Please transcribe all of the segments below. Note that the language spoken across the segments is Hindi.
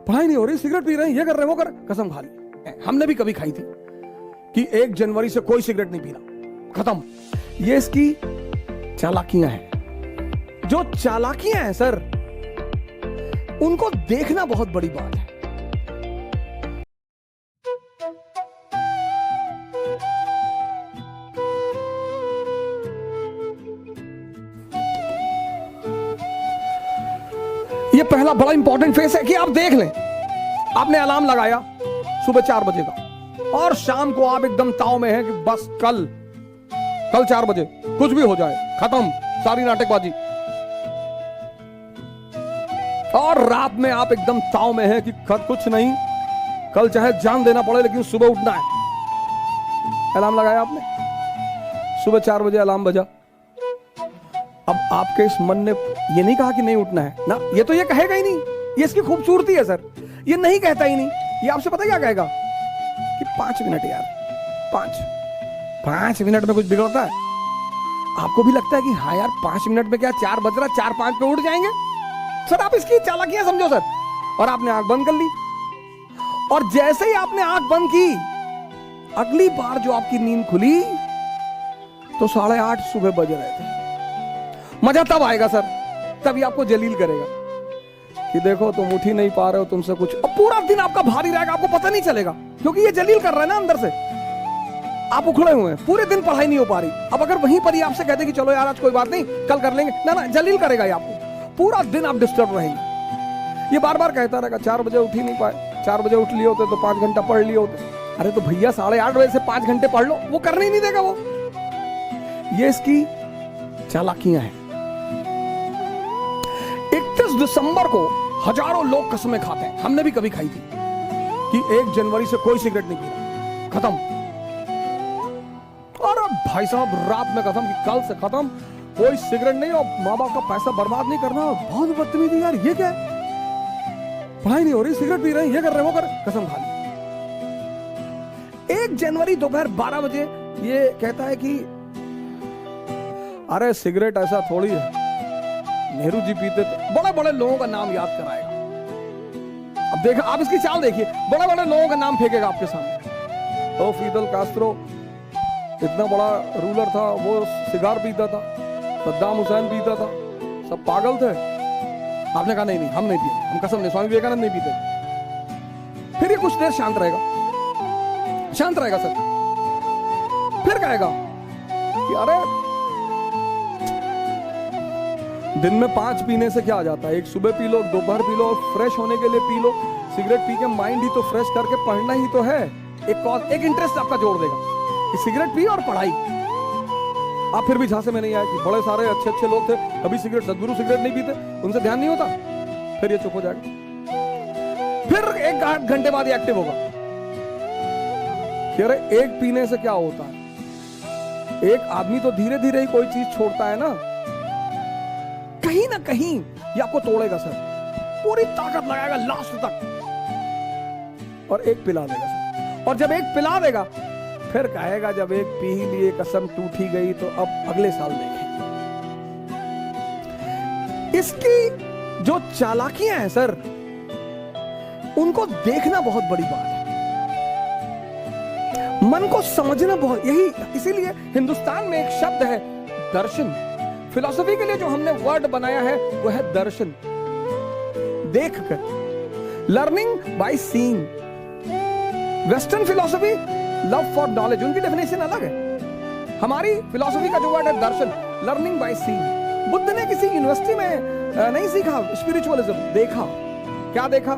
पढ़ाई नहीं हो रही, सिगरेट पी रहे हैं, ये कर रहे हैं, वो कर, कसम खा ली। हमने भी कभी खाई थी कि 1 जनवरी से कोई सिगरेट नहीं पीना, खत्म। ये इसकी चालाकियां हैं। जो चालाकियां हैं सर, उनको देखना बहुत बड़ी बात है। ये पहला बड़ा इंपॉर्टेंट फेस है कि आप देख लें, आपने अलार्म लगाया सुबह 4 बजे का और शाम को आप एकदम ताव में हैं कि बस कल 4 बजे कुछ भी हो जाए, खत्म सारी नाटकबाजी। और रात में आप एकदम ताव में हैं कि कुछ नहीं, कल चाहे जान देना पड़े लेकिन सुबह उठना है। अलार्म लगाया आपने, सुबह 4 बजे अलार्म बजा। अब आपके इस मन ने ये नहीं कहा कि नहीं उठना है ना, ये तो ये कहेगा ही नहीं, ये इसकी खूबसूरती है सर, ये नहीं कहता ही नहीं। ये आपसे पता क्या कहेगा कि 5 मिनट यार, 5 मिनट में कुछ बिगड़ता है? आपको भी लगता है कि हाँ यार 5 मिनट में क्या 4 बज रहा, 4-5 पे उठ जाएंगे सर। आप इसकी चालाकियां समझो सर। और आपने आंख बंद कर ली, और जैसे ही आपने आंख बंद की, अगली बार जो आपकी नींद खुली तो 8:30 सुबह बज रहे थे। मजा तब आएगा सर, तभी आपको जलील करेगा कि देखो तुम उठ ही नहीं पा रहे हो, तुमसे कुछ। अब पूरा दिन आपका भारी रहेगा, आपको पता नहीं चलेगा, क्योंकि ये जलील कर रहा है ना अंदर से। आप उखड़े हुए हैं, पूरे दिन पढ़ाई नहीं हो पा रही। अब अगर वहीं पर ही आपसे कहते कि चलो यार आज कोई बात नहीं, कल कर लेंगे, ना जलील करेगा ये आपको। पूरा दिन आप डिस्टर्ब रहेंगे। ये बार बार कहता रहेगा 4 बजे उठ ही नहीं पाए, 4 बजे उठ लिए होते तो 5 घंटा पढ़ लिए होते। अरे तो भैया 8:30 बजे से 5 घंटे पढ़ लो, वो करने ही नहीं देगा वो। ये इसकी चालाकियां हैं। 31 दिसंबर को हजारों लोग कसमें खाते हैं, हमने भी कभी खाई थी कि 1 जनवरी से कोई सिगरेट नहीं पीना, खत्म। और भाई साहब रात में कसम कि कल से खत्म, कोई सिगरेट नहीं, और माँ बाप का पैसा बर्बाद नहीं करना। बहुत बदतमीजी यार, ये क्या है? पढ़ाई नहीं हो रही, सिगरेट पी रहे हैं, ये कर रहे हैं, वो कर, कसम खा ली। 1 जनवरी दोपहर 12 बजे ये कहता है कि अरे सिगरेट ऐसा थोड़ी है, नेहरू जी पीते थे। बड़े बड़े लोगों का नाम याद कराएगा। अब देखा, आप इसकी चाल देखिए, बड़े बड़े लोगों का नाम फेंकेगा आपके सामने। तो फिदल कास्ट्रो इतना बड़ा रूलर था, वो सिगार पीता था, सद्दाम हुसैन पीता था, सब पागल थे। आपने कहा नहीं हम नहीं पीते, हम कसम नहीं, स्वामी विवेकानंद नहीं पीते। फिर ये कुछ देर शांत रहेगा सर, फिर कहेगा कि अरे दिन में 5 पीने से क्या आ जाता है, एक सुबह पी लो, दोपहर पी लो, फ्रेश होने के लिए पी लो। सिगरेट पी के माइंड ही तो फ्रेश करके पढ़ना ही तो है। एक इंटरेस्ट आपका जोड़ देगा कि सिगरेट पी और पढ़ाई। आप फिर भी झांसे में नहीं आए कि बड़े सारे अच्छे लोग थे, कभी सिगरेट, सदगुरु सिगरेट नहीं पीते, उनसे ध्यान नहीं होता। फिर ये चुप हो जाएगा। फिर 1 घंटे बाद एक्टिव होगा कि अरे एक पीने से क्या होता है। एक आदमी तो धीरे धीरे ही कोई चीज छोड़ता है ना कहीं ये आपको तोड़ेगा सर, पूरी ताकत लगाएगा लास्ट तक, और एक पिला देगा सर। और जब एक पिला देगा फिर कहेगा जब एक पी ही लिए, कसम टूट ही गई, तो अब अगले साल देखेंगे। इसकी जो चालाकियां हैं सर, उनको देखना बहुत बड़ी बात है, मन को समझना बहुत। यही इसीलिए हिंदुस्तान में एक शब्द है दर्शन। फिलॉसफी के लिए जो हमने वर्ड बनाया है वो है दर्शन, देखकर, learning by seeing. Western philosophy love for knowledge, उनकी डेफिनेशन अलग है। हमारी फिलॉसफी का जो वर्ड है दर्शन, लर्निंग बाय सीइंग। बुद्ध ने किसी यूनिवर्सिटी में नहीं सीखा स्पिरिचुअलिज्म, देखा। क्या देखा?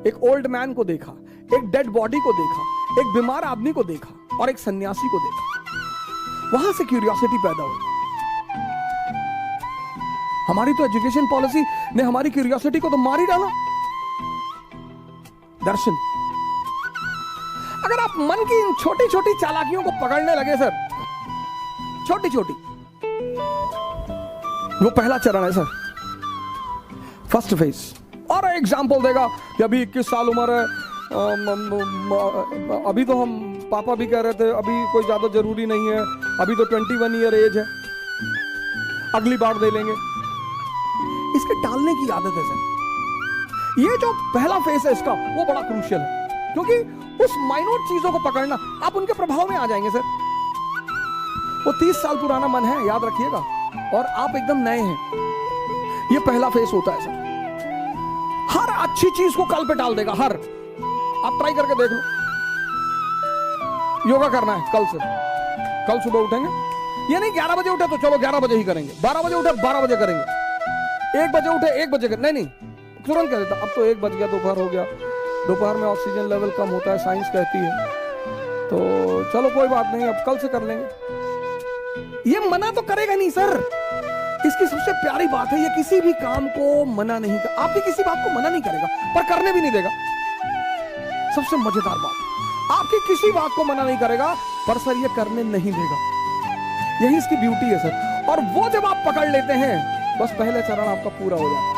एक ओल्ड मैन को देखा, एक डेड बॉडी को देखा, एक बीमार आदमी को देखा और एक सन्यासी को देखा। वहां से क्यूरियोसिटी पैदा हुई। हमारी तो एजुकेशन पॉलिसी ने हमारी क्यूरियोसिटी को तो मार ही डाला। दर्शन। अगर आप मन की इन छोटी छोटी चालाकियों को पकड़ने लगे सर, छोटी छोटी, वो पहला चरण है सर, फर्स्ट फेज। और एग्जाम्पल देगा कि अभी 21 साल उम्र है, अभी तो हम पापा भी कह रहे थे अभी कोई ज्यादा जरूरी नहीं है, अभी तो 21 ईयर एज है, अगली बार दे लेंगे। इसके टालने की आदत है सर। ये जो पहला फेस है इसका, वो बड़ा क्रूशियल है, क्योंकि उस माइनोट चीजों को पकड़ना, आप उनके प्रभाव में आ जाएंगे सर। वो 30 साल पुराना मन है, याद रखिएगा, और आप एकदम नए हैं। ये पहला फेस होता है सर। हर अच्छी चीज को कल पे डाल देगा, हर। आप ट्राई करके देख लो। योगा करना है कल से, कल सुबह उठेंगे, ये नहीं 11 बजे उठे तो चलो 11 बजे ही करेंगे, 12 बजे उठे 12 बजे करेंगे, 1 बजे उठे 1 बजे करेंगे, नहीं तुरंत कह देता, अब तो 1 बज गया, दोपहर हो गया, दोपहर में ऑक्सीजन लेवल कम होता है, साइंस कहती है, तो चलो कोई बात नहीं, अब कल से कर लेंगे। ये मना तो करेगा नहीं सर। इसकी सबसे प्यारी बात है, ये किसी भी काम को मना नहीं कर, आपकी किसी बात को मना नहीं करेगा, पर करने भी नहीं देगा। सबसे मजेदार बात, आपकी किसी बात को मना नहीं करेगा, पर सर ये करने नहीं देगा। यही इसकी ब्यूटी है सर। और वो जब आप पकड़ लेते हैं, बस पहले चरण आपका पूरा हो जाता है।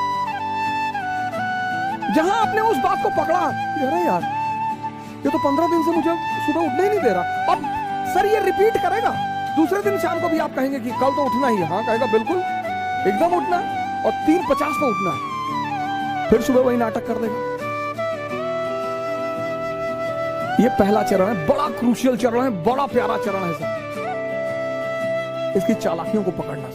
जहां आपने उस बात को पकड़ा, अरे यार ये तो 15 दिन से मुझे सुबह उठने ही नहीं दे रहा, अब सर ये रिपीट करेगा। दूसरे दिन शाम को भी आप कहेंगे कि कल तो उठना ही है, हाँ कहेगा बिल्कुल एकदम उठना है, और 3:50 पे उठना है, फिर सुबह वही नाटक कर देगा। ये पहला चरण है, बड़ा क्रूशियल चरण है, बड़ा प्यारा चरण है सर। इसकी चालाकियों को पकड़ना।